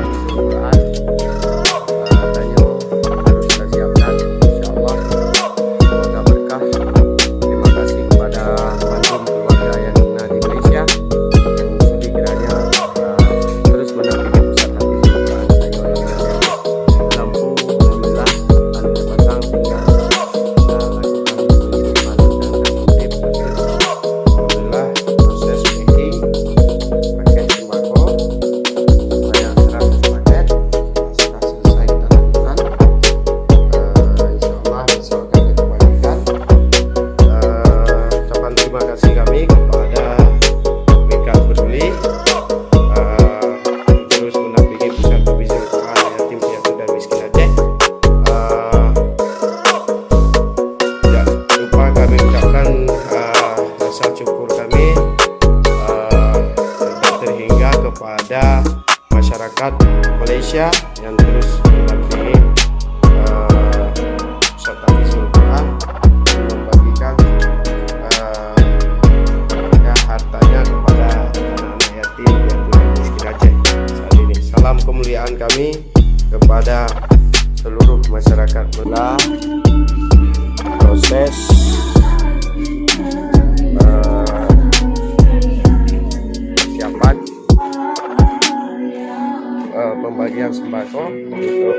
Al-Quran. Adanya harus kita siapkan, insyaallah semoga berkah. Terima kasih kepada teman-teman keluarga yang ada di Malaysia yang sudi kiranya terus mendampingi pusat Hafiz Al-Quran saya orang yang lampu alhamdulillah ada terpasang, tinggal kita lakukan pengiriman dan kutip alhamdulillah. Proses packing paket sembako sebanyak 100 paket sudah selesai kita lakukan. Insyaallah besok akan kita bagikan. Ucapan terima kasih kami kepada Mika Peduli terus mendampingi pusat Hafiz Al-Quran yatim piatu dan miskin Aceh. Tidak lupa kami ucapkan rasa syukur kami terhingga kepada masyarakat Malaysia yang terus mendampingi pusat Hafiz Al-Quran dan membagikan hartanya kepada anak-anak yatim piatu dan miskin Aceh saat ini. Salam kemuliaan kami kepada seluruh masyarakat. Proses persiapan pembagian sembako untuk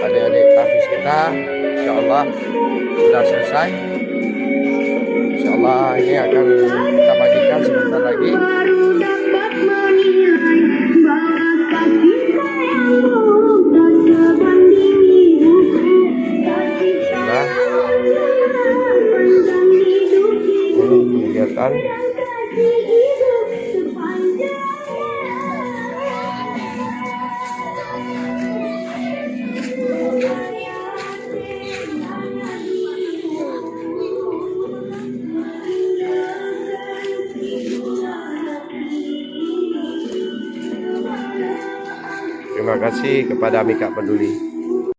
adik-adik Hafiz kita, insyaallah sudah selesai. Insyaallah ini akan kita bagikan sebentar lagi. Nah, ini kegiatan terima kasih kepada Mika Peduli.